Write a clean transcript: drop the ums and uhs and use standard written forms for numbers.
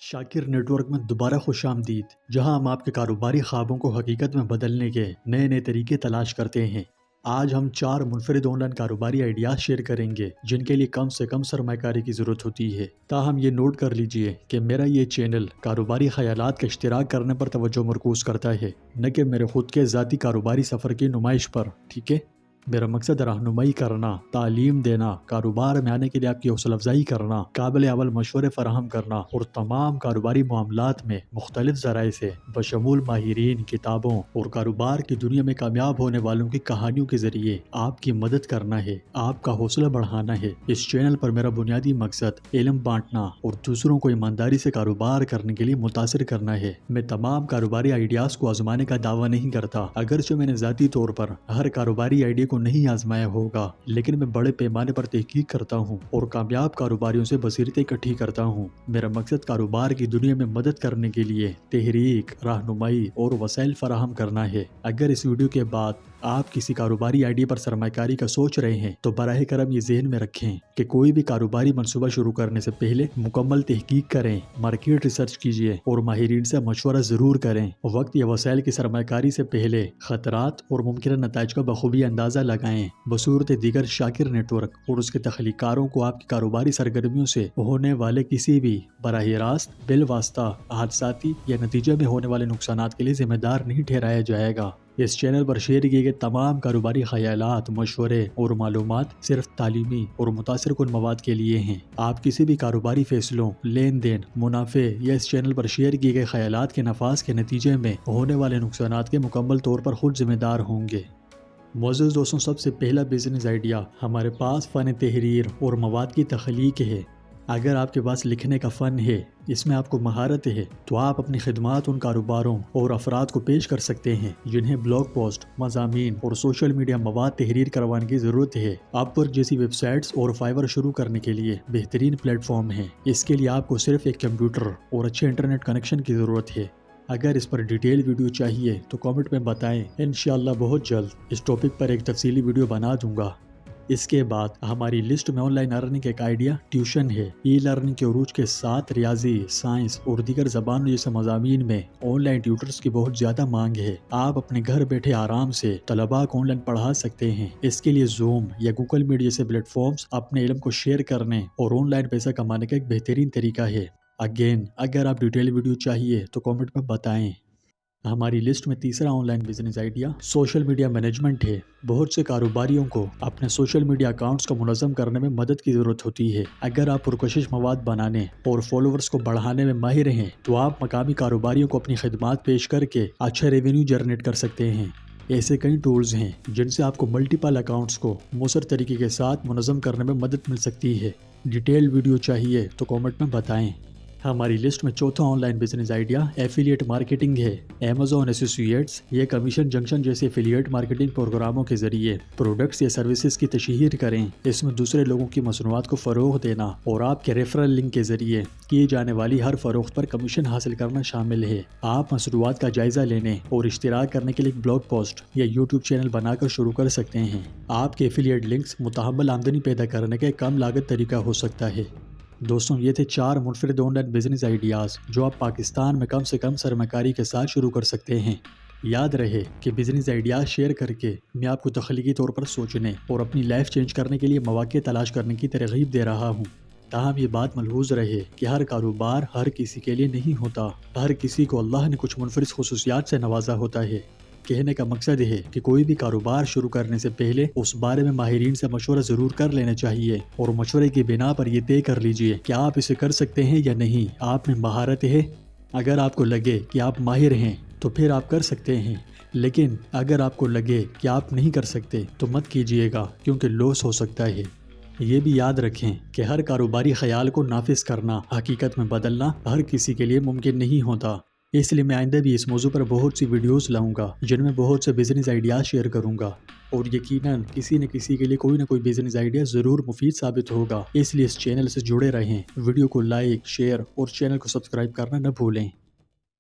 شاکر net work میں دوبارہ خوش آمدید، جہاں ہم آپ کے کاروباری خوابوں کو حقیقت میں بدلنے کے نئے نئے طریقے تلاش کرتے ہیں۔ آج ہم 4 منفرد آن لائن کاروباری آئیڈیاز شیئر کریں گے جن کے لیے کم سے کم سرمایہ کاری کی ضرورت ہوتی ہے۔ تاہم یہ نوٹ کر لیجئے کہ میرا یہ چینل کاروباری خیالات کا اشتراک کرنے پر توجہ مرکوز کرتا ہے، نہ کہ میرے خود کے ذاتی کاروباری سفر کی نمائش پر، ٹھیک ہے؟ میرا مقصد رہنمائی کرنا، تعلیم دینا، کاروبار میں آنے کے لیے آپ کی حوصلہ افزائی کرنا، قابل اول مشورے فراہم کرنا اور تمام کاروباری معاملات میں مختلف ذرائع سے بشمول ماہرین، کتابوں اور کاروبار کی دنیا میں کامیاب ہونے والوں کی کہانیوں کے ذریعے آپ کی مدد کرنا ہے، آپ کا حوصلہ بڑھانا ہے۔ اس چینل پر میرا بنیادی مقصد علم بانٹنا اور دوسروں کو ایمانداری سے کاروبار کرنے کے لیے متاثر کرنا ہے۔ میں تمام کاروباری آئیڈیاز کو آزمانے کا دعویٰ نہیں کرتا، اگرچہ میں نے ذاتی طور پر ہر کاروباری آئیڈیا کو نہیں آزمایا ہوگا، لیکن میں بڑے پیمانے پر تحقیق کرتا ہوں اور کامیاب کاروباریوں سے بصیرتیں اکٹھی کرتا ہوں۔ میرا مقصد کاروبار کی دنیا میں مدد کرنے کے لیے تحریک، رہنمائی اور وسائل فراہم کرنا ہے۔ اگر اس ویڈیو کے بعد آپ کسی کاروباری آئیڈیا پر سرمایہ کاری کا سوچ رہے ہیں تو براہ کرم یہ ذہن میں رکھیں کہ کوئی بھی کاروباری منصوبہ شروع کرنے سے پہلے مکمل تحقیق کریں، مارکیٹ ریسرچ کیجیے اور ماہرین سے مشورہ ضرور کریں۔ وقت یا وسائل کی سرمایہ کاری سے پہلے خطرات اور ممکنہ نتائج کا بخوبی اندازہ لگائیں۔ بصورت دیگر شاکر نیٹ ورک اور اس کے تخلیق کاروں کو آپ کی کاروباری سرگرمیوں سے ہونے والے کسی بھی براہ راست، بالواسطہ، حادثاتی یا نتیجے میں ہونے والے نقصانات کے لیے ذمہ دار نہیں ٹھہرایا جائے گا۔ اس چینل پر شیئر کیے گئے تمام کاروباری خیالات، مشورے اور معلومات صرف تعلیمی اور متاثر کن مواد کے لیے ہیں۔ آپ کسی بھی کاروباری فیصلوں، لین دین، منافع یا اس چینل پر شیئر کیے گئے خیالات کے نفاذ کے نتیجے میں ہونے والے نقصانات کے مکمل طور پر خود ذمہ دار ہوں گے۔ معزز دوستوں، سب سے پہلا بزنس آئیڈیا ہمارے پاس فن تحریر اور مواد کی تخلیق ہے۔ اگر آپ کے پاس لکھنے کا فن ہے، اس میں آپ کو مہارت ہے، تو آپ اپنی خدمات ان کاروباروں اور افراد کو پیش کر سکتے ہیں جنہیں بلاگ پوسٹ، مضامین اور سوشل میڈیا مواد تحریر کروانے کی ضرورت ہے۔ اپ ورک جیسی ویب سائٹس اور فائور شروع کرنے کے لیے بہترین پلیٹ فارم ہیں۔ اس کے لیے آپ کو صرف ایک کمپیوٹر اور اچھے انٹرنیٹ کنیکشن کی ضرورت ہے۔ اگر اس پر ڈیٹیل ویڈیو چاہیے تو کامنٹ میں بتائیں، انشاءاللہ بہت جلد اس ٹاپک پر ایک تفصیلی ویڈیو بنا دوں گا۔ اس کے بعد ہماری لسٹ میں آن لائن ارننگ ایک آئیڈیا ٹیوشن ہے۔ ای لرننگ کے عروج کے ساتھ ریاضی، سائنس اور دیگر زبانوں جیسے مضامین میں آن لائن ٹیوٹرز کی بہت زیادہ مانگ ہے۔ آپ اپنے گھر بیٹھے آرام سے طلباء کو آن لائن پڑھا سکتے ہیں۔ اس کے لیے زوم یا گوگل میٹ جیسے پلیٹ فارمز اپنے علم کو شیئر کرنے اور آن لائن پیسہ کمانے کا ایک بہترین طریقہ ہے۔ اگر آپ ڈیٹیل ویڈیو چاہیے تو کامنٹ میں بتائیں۔ ہماری لسٹ میں تیسرا on line business idea social media management ہے۔ بہت سے کاروباریوں کو اپنے سوشل میڈیا اکاؤنٹس کو منظم کرنے میں مدد کی ضرورت ہوتی ہے۔ اگر آپ پرکشش مواد بنانے اور فالوورز کو بڑھانے میں ماہر ہیں تو آپ مقامی کاروباریوں کو اپنی خدمات پیش کر کے اچھا ریونیو جنریٹ کر سکتے ہیں۔ ایسے کئی ٹولز ہیں جن سے آپ کو ملٹیپل اکاؤنٹس کو مؤثر طریقے کے ساتھ منظم کرنے میں مدد مل سکتی ہے۔ ڈیٹیل ویڈیو چاہیے تو کامنٹ میں بتائیں۔ ہماری لسٹ میں چوتھا on line business idea affiliate marketing ہے۔ Amazon ایسوسیٹس یا کمیشن جنکشن جیسے ایفیلیٹ مارکیٹنگ پروگراموں کے ذریعے پروڈکٹس یا سروسز کی تشہیر کریں۔ اس میں دوسرے لوگوں کی مصنوعات کو فروغ دینا اور آپ کے ریفرل لنک کے ذریعے کیے جانے والی ہر فروخت پر کمیشن حاصل کرنا شامل ہے۔ آپ مصنوعات کا جائزہ لینے اور اشتراک کرنے کے لیے ایک بلاگ پوسٹ یا یوٹیوب چینل بنا کر شروع کر سکتے ہیں۔ آپ کے ایفیلیٹ لنکس متحمل آمدنی پیدا کرنے کا ایک کم لاگت طریقہ ہو سکتا ہے۔ دوستوں، یہ تھے 4 منفرد آن لائن بزنس آئیڈیاز جو آپ پاکستان میں کم سے کم سرمایہ کاری کے ساتھ شروع کر سکتے ہیں۔ یاد رہے کہ بزنس آئیڈیاز شیئر کر کے میں آپ کو تخلیقی طور پر سوچنے اور اپنی لائف چینج کرنے کے لیے مواقع تلاش کرنے کی ترغیب دے رہا ہوں۔ تاہم یہ بات ملحوظ رہے کہ ہر کاروبار ہر کسی کے لیے نہیں ہوتا۔ ہر کسی کو اللہ نے کچھ منفرد خصوصیات سے نوازا ہوتا ہے۔ کہنے کا مقصد ہے کہ کوئی بھی کاروبار شروع کرنے سے پہلے اس بارے میں ماہرین سے مشورہ ضرور کر لینا چاہیے اور مشورے کی بنا پر یہ طے کر لیجئے کہ آپ اسے کر سکتے ہیں یا نہیں، آپ میں مہارت ہے۔ اگر آپ کو لگے کہ آپ ماہر ہیں تو پھر آپ کر سکتے ہیں، لیکن اگر آپ کو لگے کہ آپ نہیں کر سکتے تو مت کیجئے گا، کیونکہ لاس ہو سکتا ہے۔ یہ بھی یاد رکھیں کہ ہر کاروباری خیال کو نافذ کرنا، حقیقت میں بدلنا ہر کسی کے لیے ممکن نہیں ہوتا۔ اس لیے میں آئندہ بھی اس موضوع پر بہت سی ویڈیوز لاؤں گا جن میں بہت سے بزنس آئیڈیاز شیئر کروں گا، اور یقیناً کسی نہ کسی کے لیے کوئی نہ کوئی بزنس آئیڈیا ضرور مفید ثابت ہوگا۔ اس لیے اس چینل سے جڑے رہیں، ویڈیو کو لائک، شیئر اور چینل کو سبسکرائب کرنا نہ بھولیں۔